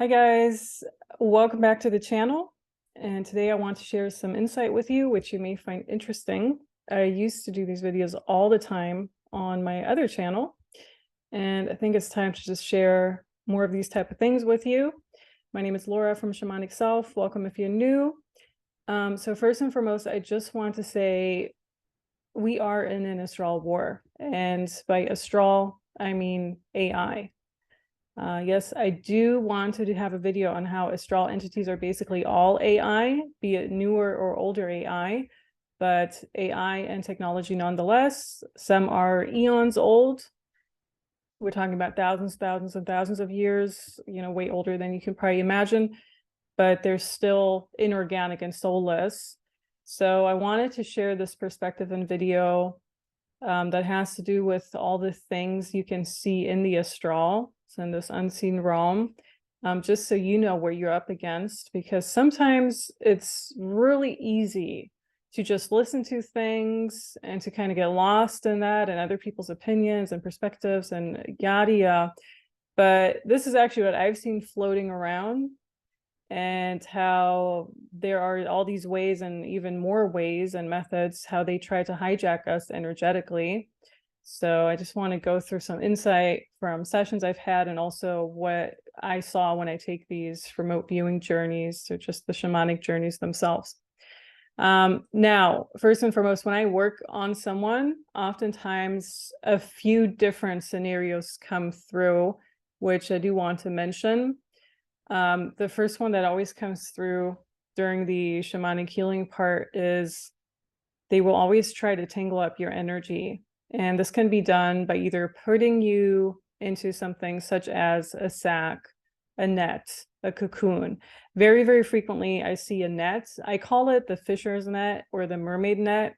Hi guys, welcome back to the channel. And today I want to share some insight with you, which you may find interesting. I used to do these videos all the time on my other channel, and I think it's time to just share more of these type of things with you. My name is Laura from Shamanic Self. Welcome if you're new. So first and foremost, I just want to say we are in an Astral War, and by Astral, I mean AI. Yes, I do want to have a video on how astral entities are basically all AI, be it newer or older AI, but AI and technology nonetheless. Some are eons old. We're talking about thousands and thousands of years, way older than you can probably imagine, but they're still inorganic and soulless. So I wanted to share this perspective in video that has to do with all the things you can see in the astral, so in this unseen realm, just so you know where you're up against, because sometimes it's really easy to just listen to things and to kind of get lost in that and other people's opinions and perspectives and yada yada. But this is actually what I've seen floating around, and how there are all these ways and even more ways and methods how they try to hijack us energetically. So I just want to go through some insight from sessions I've had, and also what I saw when I take these remote viewing journeys, so just the shamanic journeys themselves. Now, first and foremost, when I work on someone, oftentimes a few different scenarios come through, which I do want to mention. The first one that always comes through during the shamanic healing part is they will always try to tangle up your energy. And this can be done by either putting you into something such as a sack, a net, a cocoon. Very, very frequently, I see a net. I call it the fisher's net or the mermaid net.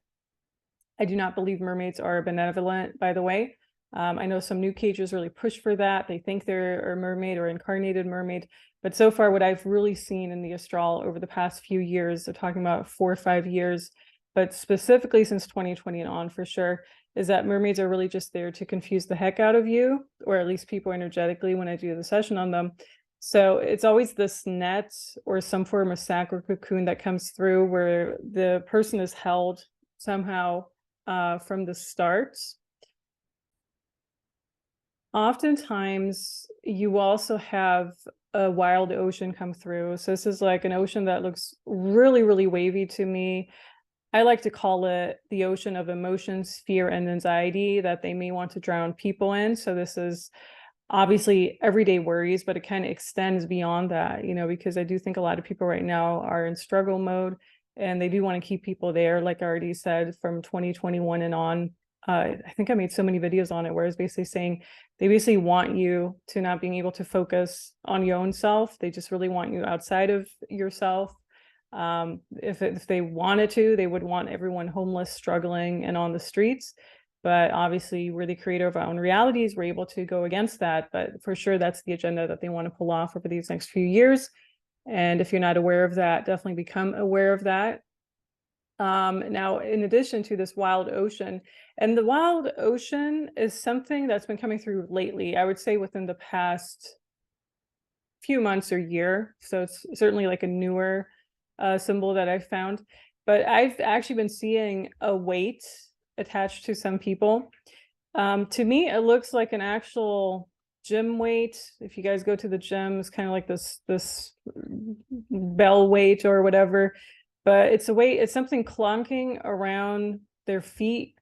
I do not believe mermaids are benevolent, by the way. I know some new cages really push for that. They think they're a mermaid or incarnated mermaid. But so far, what I've really seen in the astral over the past few years, so talking about 4 or 5 years, but specifically since 2020 and on for sure, is that mermaids are really just there to confuse the heck out of you, or at least people energetically when I do the session on them. So it's always this net or some form of sack or cocoon that comes through where the person is held somehow from the start. Oftentimes, you also have a wild ocean come through. So this is like an ocean that looks really, really wavy to me. I like to call it the ocean of emotions, fear, and anxiety that they may want to drown people in. So this is obviously everyday worries, but it kind of extends beyond that, because I do think a lot of people right now are in struggle mode, and they do want to keep people there, like I already said, from 2021 and on. I think I made so many videos on it where I was basically saying they basically want you to not being able to focus on your own self. They just really want you outside of yourself. If they wanted to, they would want everyone homeless, struggling, and on the streets. But obviously, we're the creator of our own realities. We're able to go against that. But for sure, that's the agenda that they want to pull off over these next few years. And if you're not aware of that, definitely become aware of that. Now, in addition to this wild ocean, and the wild ocean is something that's been coming through lately, I would say within the past few months or year. So it's certainly like a newer symbol that I've found. But I've actually been seeing a weight attached to some people. To me, it looks like an actual gym weight. If you guys go to the gym, it's kind of like this bell weight or whatever. But it's a weight, it's something clunking around their feet.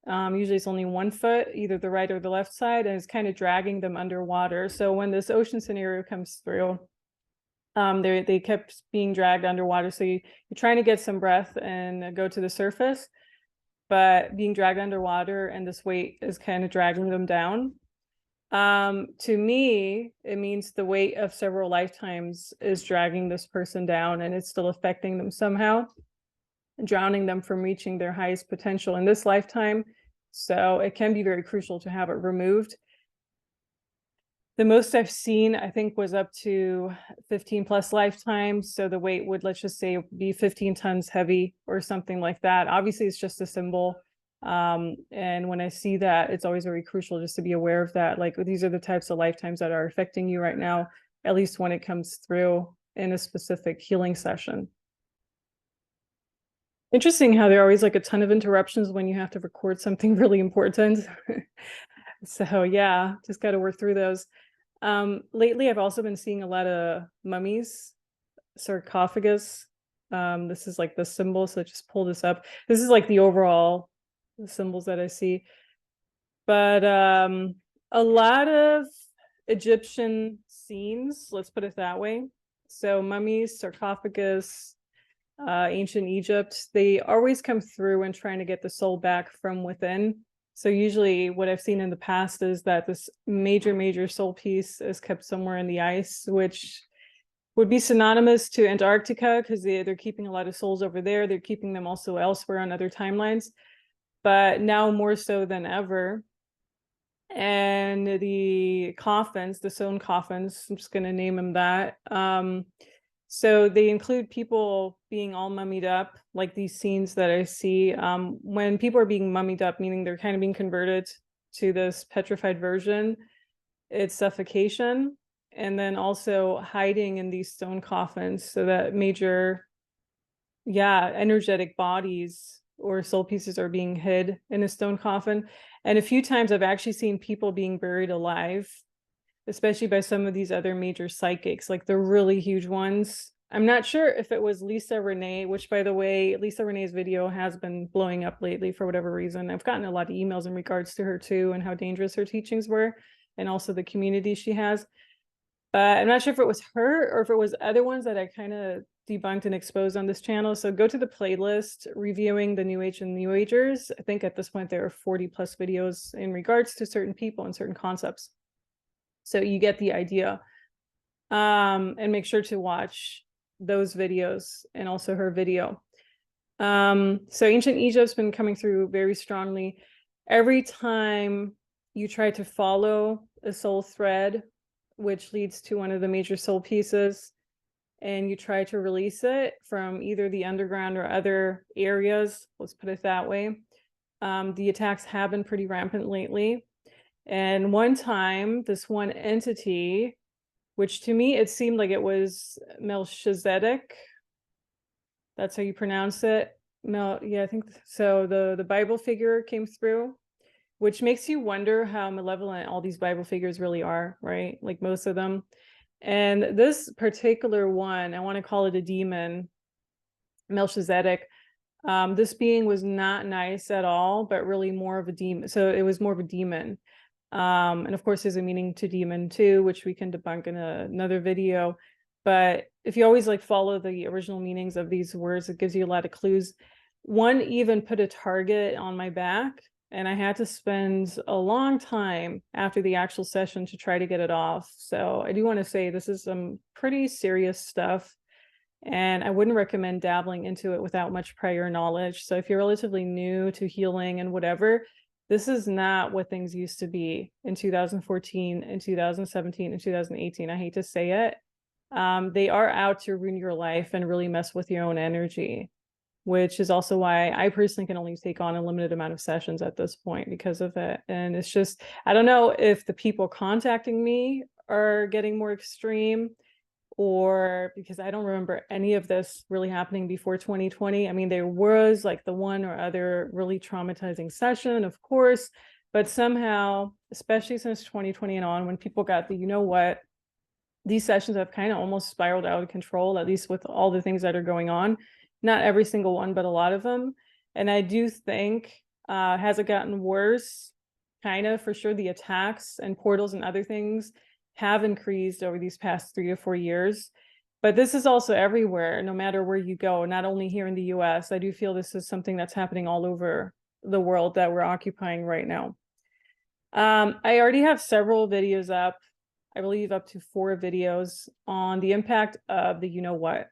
Usually it's only 1 foot, either the right or the left side, and it's kind of dragging them underwater. So when this ocean scenario comes through, they kept being dragged underwater. So you're trying to get some breath and go to the surface, but being dragged underwater, and this weight is kind of dragging them down. To me, it means the weight of several lifetimes is dragging this person down, and it's still affecting them somehow, drowning them from reaching their highest potential in this lifetime. So it can be very crucial to have it removed. The most I've seen, I think, was up to 15 plus lifetimes. So the weight would, let's just say, be 15 tons heavy or something like that. Obviously, it's just a symbol. And when I see that, it's always very crucial just to be aware of that. Like, these are the types of lifetimes that are affecting you right now. at least when it comes through in a specific healing session. Interesting how there are always like a ton of interruptions when you have to record something really important. So yeah, just got to work through those. Lately, I've also been seeing a lot of mummies, sarcophagus. This is like the symbol, so just pull this up. This is like the overall symbols that I see. But a lot of Egyptian scenes, let's put it that way. So mummies, sarcophagus, ancient Egypt, they always come through and trying to get the soul back from within. So usually what I've seen in the past is that this major soul piece is kept somewhere in the ice, which would be synonymous to Antarctica because they're keeping a lot of souls over there. They're keeping them also elsewhere on other timelines, but now more so than ever. And the coffins, the sewn coffins, I'm just going to name them that. So they include people being all mummied up, like these scenes that I see. When people are being mummied up, meaning they're kind of being converted to this petrified version, it's suffocation. And then also hiding in these stone coffins so that major, energetic bodies or soul pieces are being hid in a stone coffin. And a few times I've actually seen people being buried alive, especially by some of these other major psychics, like the really huge ones. I'm not sure if it was Lisa Renee, which, by the way, Lisa Renee's video has been blowing up lately for whatever reason. I've gotten a lot of emails in regards to her too and how dangerous her teachings were and also the community she has. But I'm not sure if it was her or if it was other ones that I kind of debunked and exposed on this channel. So go to the playlist reviewing the New Age and New Agers. I think at this point there are 40 plus videos in regards to certain people and certain concepts. So you get the idea. And make sure to watch those videos and also her video. So ancient Egypt's been coming through very strongly. Every time you try to follow a soul thread, which leads to one of the major soul pieces, and you try to release it from either the underground or other areas, let's put it that way, the attacks have been pretty rampant lately. And one time, this one entity, which to me, it seemed like it was Melchizedek. That's how you pronounce it. Yeah, I think so. The Bible figure came through, which makes you wonder how malevolent all these Bible figures really are, right? Like most of them. And this particular one, I want to call it a demon, Melchizedek. This being was not nice at all, but really more of a demon. So it was more of a demon. And of course, there's a meaning to demon too, which we can debunk in another video. But if you always like follow the original meanings of these words, it gives you a lot of clues. One even put a target on my back, and I had to spend a long time after the actual session to try to get it off. So I do want to say this is some pretty serious stuff, and I wouldn't recommend dabbling into it without much prior knowledge. So if you're relatively new to healing and whatever, this is not what things used to be in 2014 and 2017 and 2018. I hate to say it. They are out to ruin your life and really mess with your own energy, which is also why I personally can only take on a limited amount of sessions at this point because of it. And it's just, I don't know if the people contacting me are getting more extreme, or because I don't remember any of this really happening before 2020. I mean, there was like the one or other really traumatizing session, of course, but somehow, especially since 2020 and on, when people got the, you know what, these sessions have kind of almost spiraled out of control, at least with all the things that are going on. Not every single one, but a lot of them. And I do think, has it gotten worse? Kind of, for sure. The attacks and portals and other things have increased over these past 3 to 4 years. But this is also everywhere, no matter where you go, not only here in the US. I do feel this is something that's happening all over the world that we're occupying right now. I already have several videos up, I believe up to 4 videos on the impact of the you know what.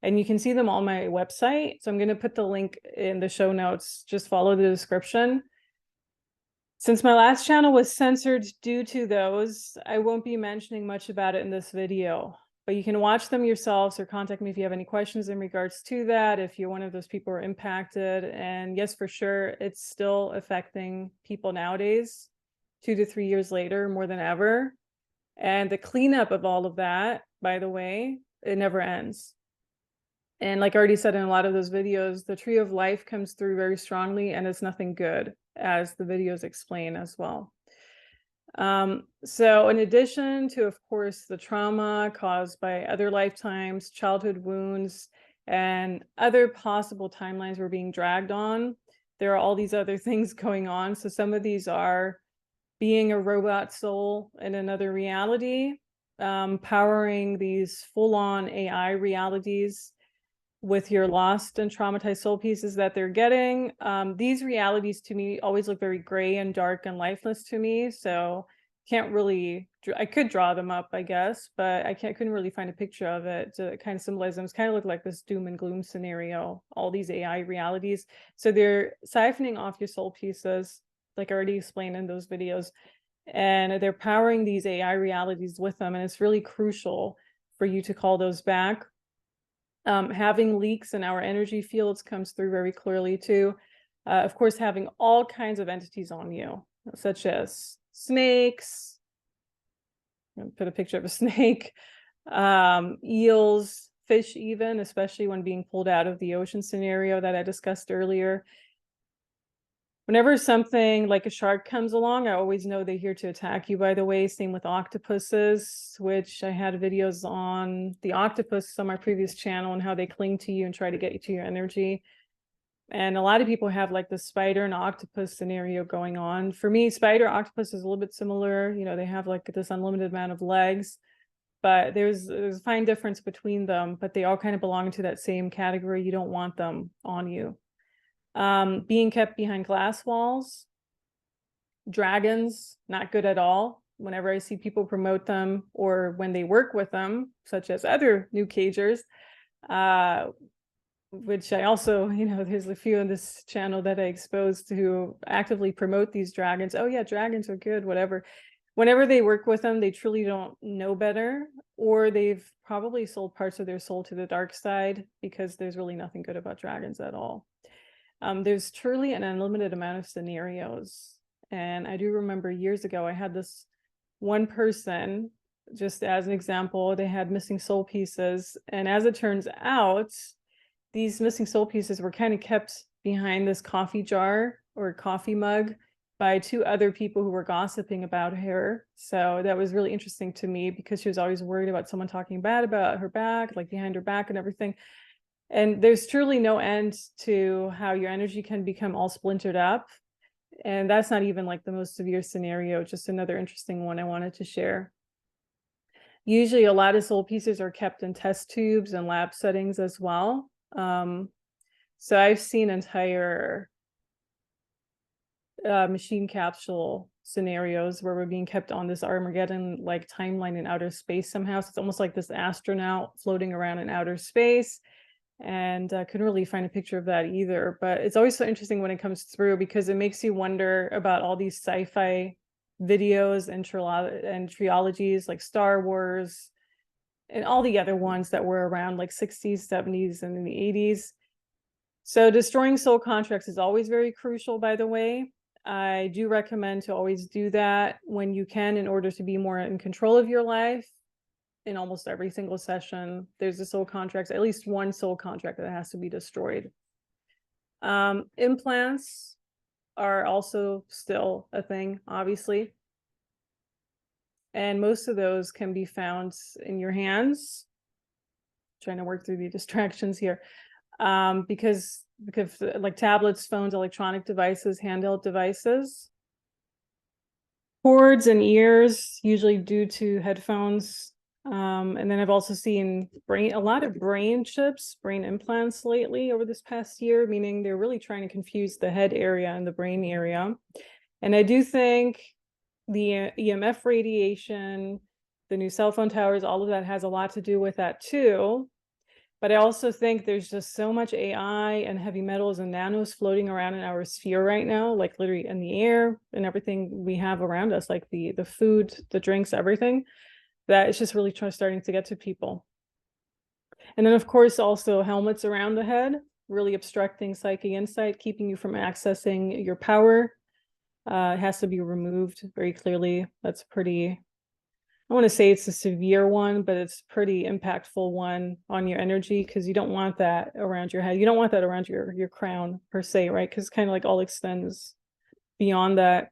And you can see them on my website. So I'm going to put the link in the show notes. Just follow the description. Since my last channel was censored due to those, I won't be mentioning much about it in this video. But you can watch them yourselves or contact me if you have any questions in regards to that, if you're one of those people who are impacted. And yes, for sure, it's still affecting people nowadays, 2 to 3 years later, more than ever. And the cleanup of all of that, by the way, it never ends. And like I already said in a lot of those videos, the tree of life comes through very strongly, and it's nothing good, as the videos explain as well. So in addition to, of course, the trauma caused by other lifetimes, childhood wounds, and other possible timelines we're being dragged on, there are all these other things going on. So some of these are being a robot soul in another reality, powering these full-on AI realities with your lost and traumatized soul pieces that they're getting. These realities to me always look very gray and dark and lifeless to me. So can't really, I could draw them up, I guess, but couldn't really find a picture of it to kind of symbolize them. It's kind of look like this doom and gloom scenario, all these AI realities. So they're siphoning off your soul pieces, like I already explained in those videos, and they're powering these AI realities with them. And it's really crucial for you to call those back. Having leaks in our energy fields comes through very clearly too. Of course, having all kinds of entities on you, such as snakes. I'm gonna put a picture of a snake, eels, fish even, especially when being pulled out of the ocean scenario that I discussed earlier. Whenever something like a shark comes along, I always know they're here to attack you, by the way. Same with octopuses, which I had videos on the octopus on my previous channel and how they cling to you and try to get you to your energy. And a lot of people have like the spider and octopus scenario going on. For me, spider octopus is a little bit similar. You know, they have like this unlimited amount of legs, but there's a fine difference between them, but they all kind of belong to that same category. You don't want them on you. Being kept behind glass walls. Dragons, not good at all. Whenever I see people promote them or when they work with them, such as other new cagers, which I also, there's a few on this channel that I exposed who actively promote these dragons. Oh yeah, dragons are good, whatever. Whenever they work with them, they truly don't know better, or they've probably sold parts of their soul to the dark side, because there's really nothing good about dragons at all. There's truly an unlimited amount of scenarios. And I do remember years ago, I had this one person, just as an example, they had missing soul pieces. And as it turns out, these missing soul pieces were kind of kept behind this coffee jar or coffee mug by two other people who were gossiping about her. So that was really interesting to me, because she was always worried about someone talking bad about her back, like behind her back and everything. And there's truly no end to how your energy can become all splintered up. And that's not even like the most severe scenario, just another interesting one I wanted to share. Usually a lot of soul pieces are kept in test tubes and lab settings as well. So I've seen entire machine capsule scenarios where we're being kept on this Armageddon like timeline in outer space somehow. So it's almost like this astronaut floating around in outer space. And I couldn't really find a picture of that either. But it's always so interesting when it comes through, because it makes you wonder about all these sci-fi videos and trilogies like Star Wars and all the other ones that were around like 60s, 70s, and in the 80s. So destroying soul contracts is always very crucial, by the way. I do recommend to always do that when you can, in order to be more in control of your life. In almost every single session, there's a soul contract, at least one soul contract that has to be destroyed. Implants are also still a thing, obviously. And most of those can be found in your hands. Trying to work through the distractions here. Because like tablets, phones, electronic devices, handheld devices. Cords and ears, usually due to headphones. And then I've also seen a lot of brain chips, brain implants lately over this past year, meaning they're really trying to confuse the head area and the brain area. And I do think the EMF radiation, the new cell phone towers, all of that has a lot to do with that too. But I also think there's just so much AI and heavy metals and nanos floating around in our sphere right now, like literally in the air and everything we have around us, like the food, the drinks, everything, that it's just really starting to get to people. And then, of course, also helmets around the head, really obstructing psychic insight, keeping you from accessing your power. It has to be removed very clearly. That's pretty I want to say it's a severe one, but it's a pretty impactful one on your energy, because you don't want that around your head. You don't want that around your crown per se, right? Because kind of like all extends beyond that.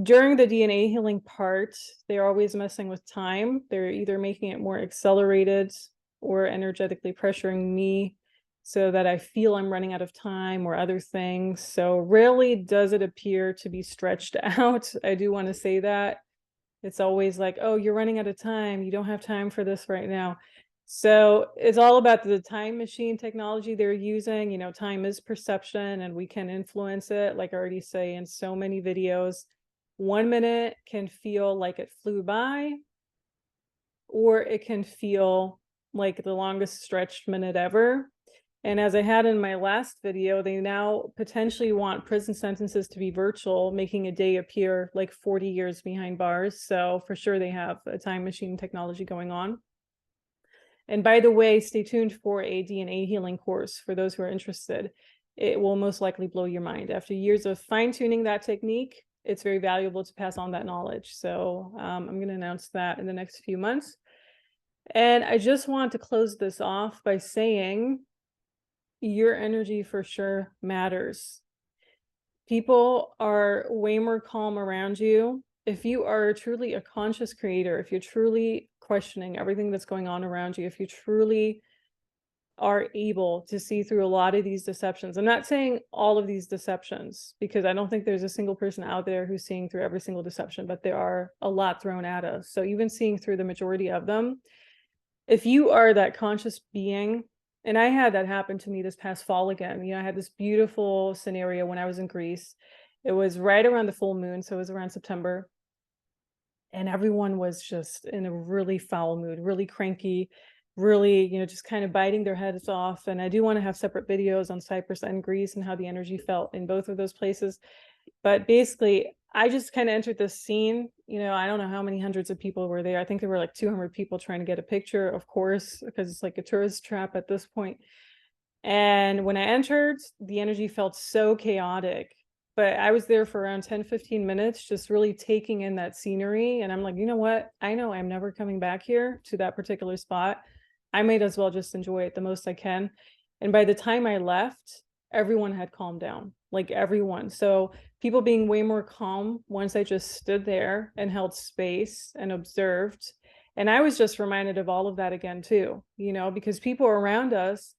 During the DNA healing part, they're always messing with time. They're either making it more accelerated or energetically pressuring me so that I feel I'm running out of time or other things. So rarely does it appear to be stretched out. I do want to say that. It's always like, oh, you're running out of time. You don't have time for this right now. So it's all about the time machine technology they're using. You know, time is perception and we can influence it. Like I already say in so many videos, 1 minute can feel like it flew by, or it can feel like the longest stretched minute ever. And as I had in my last video, they now potentially want prison sentences to be virtual, making a day appear like 40 years behind bars. So for sure they have a time machine technology going on. And by the way, stay tuned for a DNA healing course for those who are interested. It will most likely blow your mind. After years of fine-tuning that technique, it's very valuable to pass on that knowledge. So I'm going to announce that in the next few months. And I just want to close this off by saying your energy for sure matters. People are way more calm around you. If you are truly a conscious creator, if you're truly questioning everything that's going on around you, if you truly are able to see through a lot of these deceptions. I'm not saying all of these deceptions, because I don't think there's a single person out there who's seeing through every single deception, but there are a lot thrown at us. So even seeing through the majority of them, if you are that conscious being, and I had that happen to me this past fall again. You know, I had this beautiful scenario when I was in Greece. It was right around the full moon, so it was around September. And everyone was just in a really foul mood, really cranky, really, you know, just kind of biting their heads off. And I do want to have separate videos on Cyprus and Greece and how the energy felt in both of those places. But basically, I just kind of entered this scene. You know, I don't know how many hundreds of people were there. I think there were like 200 people trying to get a picture, of course, because it's like a tourist trap at this point. And when I entered, the energy felt so chaotic. But I was there for around 10-15 minutes, just really taking in that scenery. And I'm like, you know what? I know I'm never coming back here to that particular spot. I might as well just enjoy it the most I can. And by the time I left, everyone had calmed down, like everyone. So people being way more calm once I just stood there and held space and observed. And I was just reminded of all of that again, too, you know, because people around us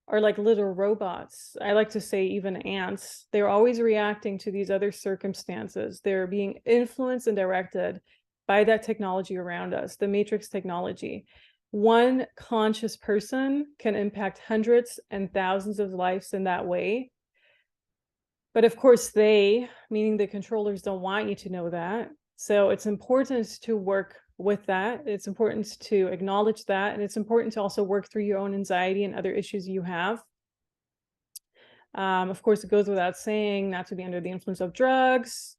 are like little robots. I like to say even ants. They're always reacting to these other circumstances. They're being influenced and directed by that technology around us, the matrix technology. One conscious person can impact hundreds and thousands of lives in that way. But of course, they, meaning the controllers, don't want you to know that. So it's important to work with that. It's important to acknowledge that. And it's important to also work through your own anxiety and other issues you have. Of course, it goes without saying not to be under the influence of drugs,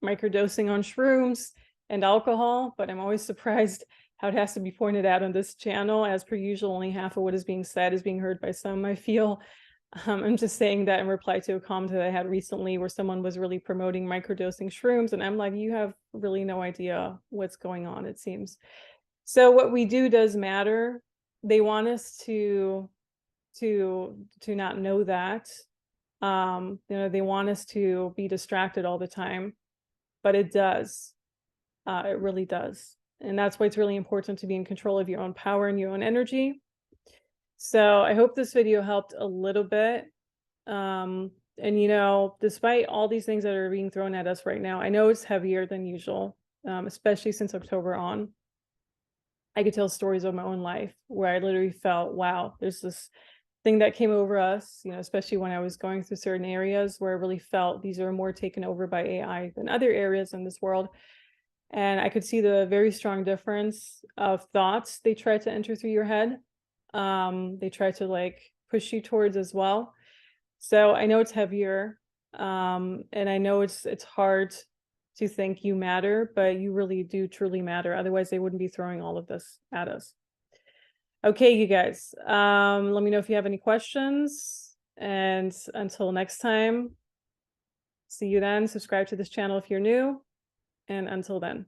microdosing on shrooms, and alcohol. But I'm always surprised how it has to be pointed out on this channel. As per usual, only half of what is being said is being heard by some, I feel. I'm just saying that in reply to a comment that I had recently where someone was really promoting microdosing shrooms. And I'm like, you have really no idea what's going on, it seems. So what we do does matter. They want us to not know that. You know, they want us to be distracted all the time, but it does. It really does. And that's why it's really important to be in control of your own power and your own energy. So I hope this video helped a little bit. And, you know, despite all these things that are being thrown at us right now, I know it's heavier than usual, especially since October on. I could tell stories of my own life where I literally felt, wow, there's this thing that came over us, you know, especially when I was going through certain areas where I really felt these are more taken over by AI than other areas in this world. And I could see the very strong difference of thoughts they try to enter through your head. They try to like push you towards as well. So I know it's heavier. And I know it's hard to think you matter, but you really do truly matter. Otherwise, they wouldn't be throwing all of this at us. Okay, you guys, let me know if you have any questions. And until next time, see you then. Subscribe to this channel if you're new. And until then.